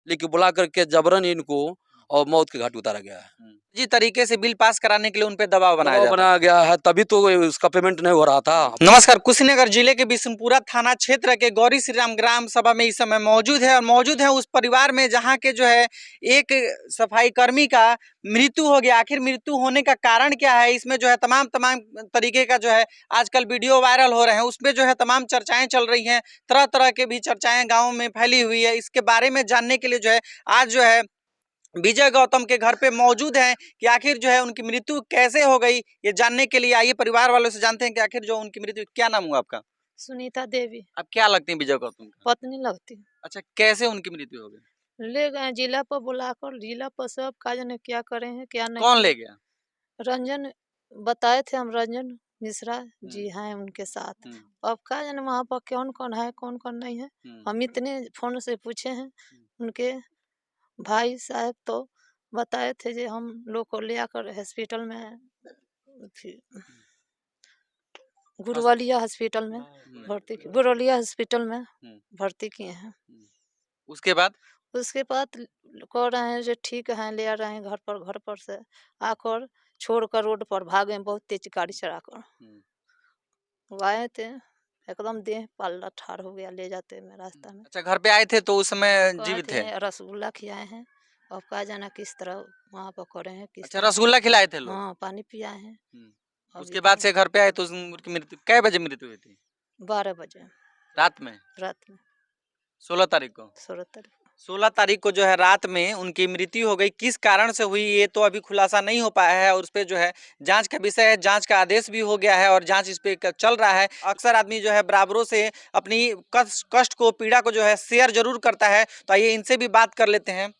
लेकिन बुला करके जबरन इनको और मौत के घाट उतारा गया है। जी तरीके से बिल पास कराने के लिए उन पे दबाव बनाया बनाया गया है, तभी तो उसका पेमेंट नहीं हो रहा था। नमस्कार, कुशीनगर जिले के बिशनपुरा थाना क्षेत्र के गौरी श्री राम ग्राम सभा में इस समय मौजूद है और मौजूद है उस परिवार में जहां के जो है एक सफाई कर्मी का मृत्यु हो गया। आखिर मृत्यु होने का कारण क्या है, इसमें जो है तमाम तरीके का जो है आजकल वीडियो वायरल हो रहे हैं, उसमें जो है तमाम चर्चाएं चल रही हैं, तरह तरह के भी चर्चाएं गाँव में फैली हुई है। इसके बारे में जानने के लिए जो है आज जो है विजय गौतम के घर पे मौजूद हैं कि आखिर जो है उनकी मृत्यु कैसे हो गई, ये जानने के लिए आइए परिवार वालों से जानते हैं कि आखिर जो उनकी मृत्यु। क्या नाम हुआ आपका? सुनीता देवी। आप क्या लगती हैं विजय गौतम का? पत्नी लगती। अच्छा, कैसे उनकी मृत्यु हो गई? ले गए जिला पर, बुलाकर जिला पर सब का जाने क्या करे हैं क्या नहीं। कौन ले गया? रंजन बताए थे, हम रंजन मिश्रा जी हैं उनके साथ। अब का जाने वहाँ पर कौन कौन है कौन कौन नहीं है, हम इतने फोन से पूछे हैं। उनके भाई साहब तो बताए थे जे हम लोग को ले आकर हॉस्पिटल में, गुरवलिया हॉस्पिटल में भर्ती, गुरवलिया हॉस्पिटल में भर्ती किए हैं। उसके बाद कह रहे हैं जो ठीक है, ले आ रहे हैं घर पर से आकर छोड़कर रोड पर भागे, बहुत तेज गाड़ी चलाकर आए थे, एकदम देह पाल्ला ठार हो गया ले जाते में रास्ता में। अच्छा, घर पे आए थे तो उस समय जीवित थे? रसगुल्ला खिलाए हैं, अब का जाना किस तरह वहाँ पर करे हैं किस। अच्छा, रसगुल्ला खिलाए थे लोग? हाँ, पानी पियाए हैं। उसके बाद से घर पे आए तो उनकी मृत्यु कै बजे मृत्यु हुई थी? 12 बजे रात में। 16 तारीख को। 16 तारीख को जो है रात में उनकी मृत्यु हो गई। किस कारण से हुई ये तो अभी खुलासा नहीं हो पाया है और उस पे जो है जांच का विषय है, जांच का आदेश भी हो गया है और जांच इस पे चल रहा है। अक्सर आदमी जो है बराबरों से अपनी कष्ट को, पीड़ा को जो है शेयर जरूर करता है, तो आइए इनसे भी बात कर लेते हैं।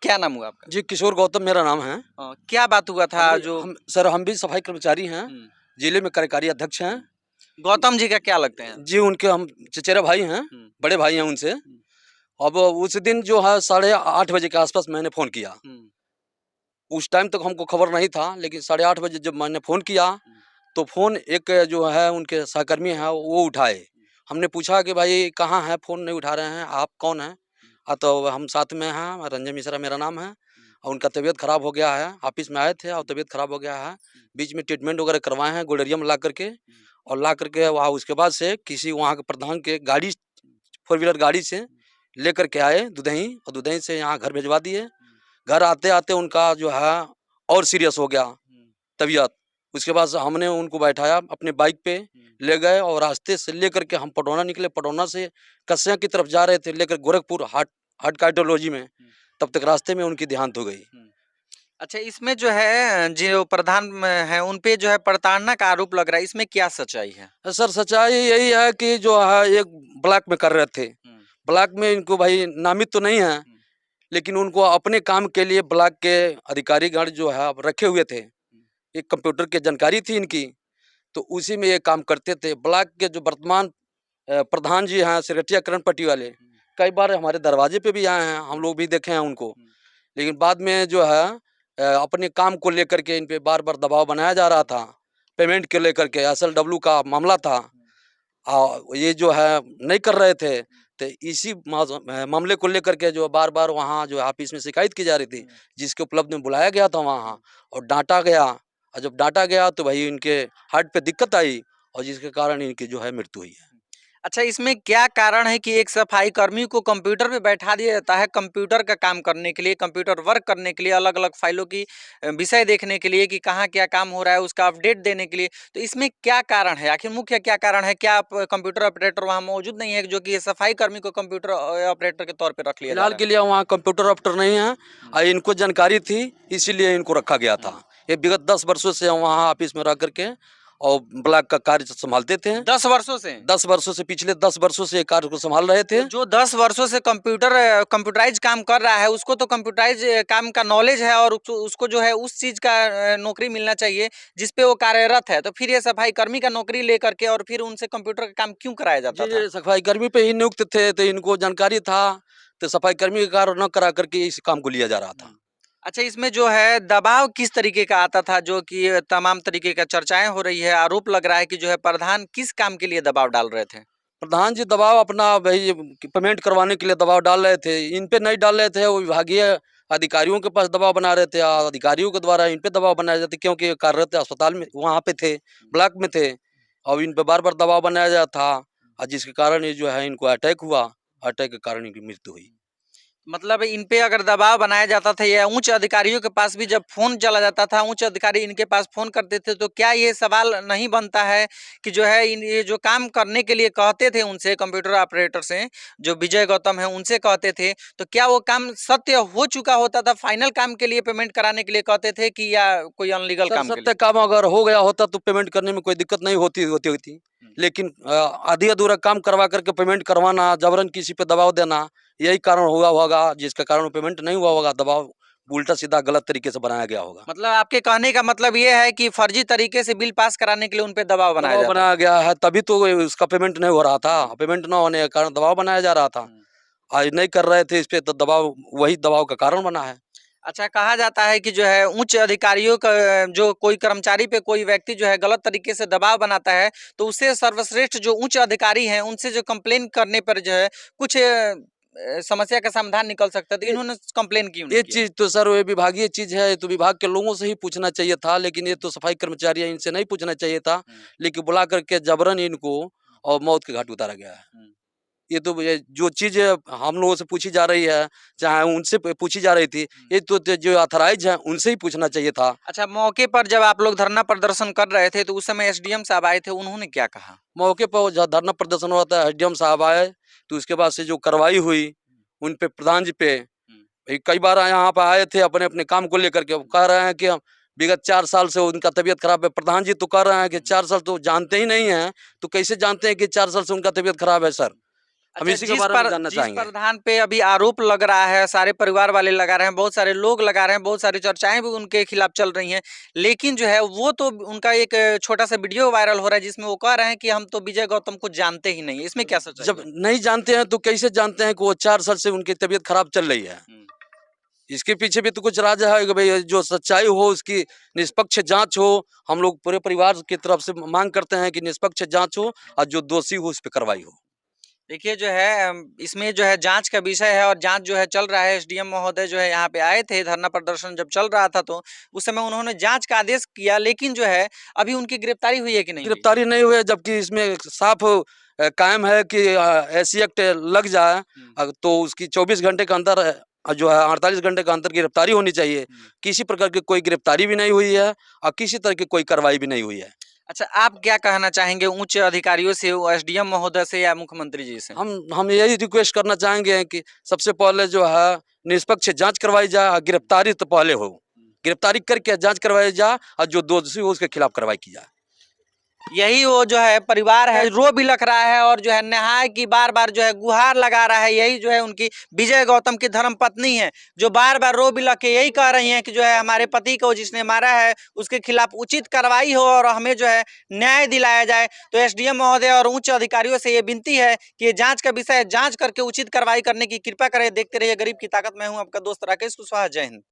क्या नाम हुआ आपका? जी, किशोर गौतम मेरा नाम है। क्या बात हुआ था? सर हम भी सफाई कर्मचारी हैं, जिले में कार्यकारी अध्यक्ष हैं। गौतम जी का क्या लगते हैं? जी, उनके हम चचेरा भाई हैं, बड़े भाई हैं उनसे। अब उस दिन जो है 8:30 बजे के आसपास मैंने फोन किया। उस टाइम तक हमको खबर नहीं था, लेकिन 8:30 बजे जब मैंने फोन किया तो फोन एक जो है उनके सहकर्मी है वो उठाए। हमने पूछा कि भाई कहाँ है, फोन नहीं उठा रहे हैं, आप कौन हैं? तो हम साथ में हैं, रंजन मिश्रा मेरा नाम है, और उनका तबीयत खराब हो गया है, ऑफिस में आए थे और तबीयत खराब हो गया है। बीच में ट्रीटमेंट वगैरह करवाए हैं गुलेरिया में ला करके, और ला करके वहाँ उसके बाद से किसी वहाँ के प्रधान के गाड़ी, 4 व्हीलर गाड़ी से लेकर के आए दुधही, और दुधही से यहाँ घर भिजवा दिए। घर आते आते उनका जो है और सीरियस हो गया तबीयत। उसके बाद हमने उनको बैठाया, अपने बाइक पे ले गए और रास्ते से लेकर के हम पटौना निकले। पटौना से कस्या की तरफ जा रहे थे, लेकर गोरखपुर हार्ट कार्डियोलॉजी में, तब तक रास्ते में उनकी देहांत हो गई। अच्छा, इसमें जो है जो प्रधान है उन पे जो है प्रताड़ना का आरोप लग रहा है, इसमें क्या सच्चाई है? सर सच्चाई यही है कि जो है एक ब्लॉक में कर रहे थे, ब्लॉक में इनको भाई नामित तो नहीं है, लेकिन उनको अपने काम के लिए ब्लॉक के अधिकारीगण जो है रखे हुए थे। एक कंप्यूटर की जानकारी थी इनकी, तो उसी में ये काम करते थे। ब्लॉक के जो वर्तमान प्रधान जी हैं सिरटिया करण पट्टी वाले, कई बार हमारे दरवाजे पे भी आए हैं, हम लोग भी देखे हैं उनको। लेकिन बाद में जो है अपने काम को लेकर के इन पे बार बार दबाव बनाया जा रहा था, पेमेंट के लेकर के। SLW का मामला था, ये जो है नहीं कर रहे थे, तो इसी मामले को लेकर के जो बार बार वहाँ जो ऑफिस में शिकायत की जा रही थी, जिसके उपलब्ध में बुलाया गया था वहाँ और डांटा गया। और जब डांटा गया तो भाई इनके हार्ट पे दिक्कत आई और जिसके कारण इनकी जो है मृत्यु हुई है। अच्छा, इसमें क्या कारण है कि एक सफाई कर्मी को कंप्यूटर पे बैठा दिया जाता है, कंप्यूटर का काम करने के लिए, कंप्यूटर वर्क करने के लिए, अलग अलग फाइलों की विषय देखने के लिए कि कहाँ क्या काम हो रहा है उसका अपडेट देने के लिए, तो इसमें क्या कारण है? आखिर मुख्य क्या कारण है? क्या आप कंप्यूटर ऑपरेटर वहाँ मौजूद नहीं है जो कि सफाई कर्मी को कंप्यूटर ऑपरेटर के तौर पर रख लिया? फिलहाल के लिए वहाँ कंप्यूटर ऑपरेटर नहीं है और इनको जानकारी थी, इसीलिए इनको रखा गया था। ये विगत 10 वर्षों से वहाँ ऑफिस में रह करके और ब्लॉक का कार्य संभालते थे। 10 वर्षों से? 10 वर्षों से, पिछले 10 वर्षों से कार्य को संभाल रहे थे। जो 10 वर्षों से कंप्यूटराइज काम कर रहा है उसको तो कंप्यूटराइज काम का नॉलेज है और उसको जो है उस चीज का नौकरी मिलना चाहिए जिसपे वो कार्यरत है, तो फिर ये सफाई कर्मी का नौकरी लेकर के और फिर उनसे कंप्यूटर का काम क्यों कराया जाता था? सफाई कर्मी पे ही नियुक्त थे, तो इनको जानकारी था, तो सफाई कर्मी का कार्य न करा करके इस काम को लिया जा रहा था। अच्छा, इसमें जो है दबाव किस तरीके का आता था जो कि तमाम तरीके का चर्चाएं हो रही है, आरोप लग रहा है कि जो है प्रधान किस काम के लिए दबाव डाल रहे थे? प्रधान जी दबाव अपना वही पेमेंट करवाने के लिए दबाव डाल रहे थे, इन पे नहीं डाल रहे थे, वो विभागीय अधिकारियों के पास दबाव बना रहे थे, अधिकारियों के द्वारा इन पे दबाव बनाए जाते, क्योंकि ये कार्यरत अस्पताल में वहाँ पे थे, ब्लॉक में थे, और इन पे बार बार दबाव बनाया जाता था, और जिसके कारण ये जो है इनको अटैक हुआ, अटैक के कारण इनकी मृत्यु हुई। मतलब इन पे अगर दबाव बनाया जाता था या उच्च अधिकारियों के पास भी जब फोन चला जाता था, उच्च अधिकारी इनके पास फोन करते थे, तो क्या ये सवाल नहीं बनता है कि जो है ये जो काम करने के लिए कहते थे उनसे, कंप्यूटर ऑपरेटर से जो विजय गौतम है उनसे कहते थे, तो क्या वो काम सत्य हो चुका होता था, फाइनल काम के लिए पेमेंट कराने के लिए कहते थे कि या कोई अनलीगल सर काम के सत्य लिए? काम अगर हो गया होता तो पेमेंट करने में कोई दिक्कत नहीं होती थी, लेकिन आधी अधूरा काम करवा करके पेमेंट करवाना, जबरन किसी पे दबाव देना, यही कारण हुआ होगा जिसके कारण पेमेंट नहीं हुआ होगा, दबाव उल्टा सीधा गलत तरीके से बनाया गया होगा। मतलब आपके कहने का मतलब ये है कि फर्जी तरीके से बिल पास कराने के लिए उन पे दबाव बनाया दबाव जाता बनाया गया है, तभी तो उसका पेमेंट नहीं हो रहा था, पेमेंट न होने के कारण दबाव बनाया जा रहा था, आज नहीं कर रहे थे इस पे, तो दबाव वही दबाव का कारण बना है। अच्छा, कहा जाता है कि जो है उच्च अधिकारियों का जो कोई कर्मचारी पे कोई व्यक्ति जो है गलत तरीके से दबाव बनाता है, तो उससे सर्वश्रेष्ठ जो उच्च अधिकारी हैं उनसे जो कंप्लेन करने पर जो है कुछ समस्या का समाधान निकल सकता है, तो ये इन्होंने कंप्लेन क्यों नहीं ये किया? चीज तो सर ये विभागीय चीज है, तो विभाग के लोगों से ही पूछना चाहिए था, लेकिन ये तो सफाई कर्मचारी है, इनसे नहीं पूछना चाहिए था, लेकिन बुला करके जबरन इनको और मौत के घाट उतारा गया है। ये तो ये जो चीज हम लोगों से पूछी जा रही है, चाहे उनसे पूछी जा रही थी, ये तो जो ऑथराइज है उनसे ही पूछना चाहिए था। अच्छा, मौके पर जब आप लोग धरना प्रदर्शन कर रहे थे तो उस समय एसडीएम साहब आए थे, उन्होंने क्या कहा? मौके पर जहाँ धरना प्रदर्शन हुआ था, एसडीएम साहब आए, तो उसके बाद से जो कार्रवाई हुई उन पे, प्रधान जी पे, भाई कई बार यहाँ पे आए थे अपने अपने काम को लेकर के, वो कह रहे हैं कि हम विगत 4 साल से उनका तबीयत खराब है। प्रधान जी तो कह रहे हैं कि 4 साल तो जानते ही नहीं हैं, तो कैसे जानते हैं कि 4 साल से उनका तबीयत खराब है सर? हम अच्छा, इसी के बारे में जानना जिस चाहेंगे। प्रधान पे अभी आरोप लग रहा है, सारे परिवार वाले लगा रहे हैं, बहुत सारे लोग लगा रहे हैं, बहुत सारी चर्चाएं भी उनके खिलाफ चल रही हैं, लेकिन जो है वो तो उनका एक छोटा सा वीडियो वायरल हो रहा है जिसमें वो कह रहे हैं कि हम तो विजय गौतम को जानते ही नहीं। इसमें क्या सच्चाई जब है? नहीं जानते हैं तो कैसे जानते हैं कि वो 4 साल से उनकी तबीयत खराब चल रही है? इसके पीछे भी तो कुछ राज है कि भाई जो सच्चाई हो उसकी निष्पक्ष जांच हो। हम लोग पूरे परिवार की तरफ से मांग करते हैं कि निष्पक्ष जांच हो और जो दोषी हो उस पर कार्रवाई हो। देखिए जो है इसमें जो है जांच का विषय है और जांच जो है चल रहा है। एसडीएम महोदय जो है यहाँ पे आए थे, धरना प्रदर्शन जब चल रहा था तो उस समय उन्होंने जांच का आदेश किया, लेकिन जो है अभी उनकी गिरफ्तारी हुई है कि नहीं हुई? गिरफ्तारी नहीं हुई है, जबकि इसमें साफ कायम है कि ऐसी एक्ट लग जाए तो उसकी 24 घंटे के अंदर जो है 48 घंटे के अंदर गिरफ्तारी होनी चाहिए। किसी प्रकार की कोई गिरफ्तारी भी नहीं हुई है और किसी तरह की कोई कार्रवाई भी नहीं हुई है। अच्छा, आप क्या कहना चाहेंगे उच्च अधिकारियों से, एसडीएम महोदय से या मुख्यमंत्री जी से? हम यही रिक्वेस्ट करना चाहेंगे कि सबसे पहले जो है निष्पक्ष जांच करवाई जाए और गिरफ्तारी तो पहले हो, गिरफ्तारी करके जांच करवाई जाए और जो दोषी हो उसके खिलाफ कार्रवाई की जाए। यही वो जो है परिवार है रो बिलख रहा है और जो है न्याय की बार बार जो है गुहार लगा रहा है। यही जो है उनकी विजय गौतम की धर्म पत्नी है जो बार बार रो बिलख के यही कह रही हैं कि जो है हमारे पति को जिसने मारा है उसके खिलाफ उचित कार्रवाई हो और हमें जो है न्याय दिलाया जाए। तो एसडीएम महोदय और उच्च अधिकारियों से ये विनती है कि ये जांच का विषय जांच करके उचित कार्रवाई करने की कृपा करें। देखते रहिए गरीब की ताकत। मैं हूँ आपका दोस्त राकेश कुशवाहा। जय हिंद।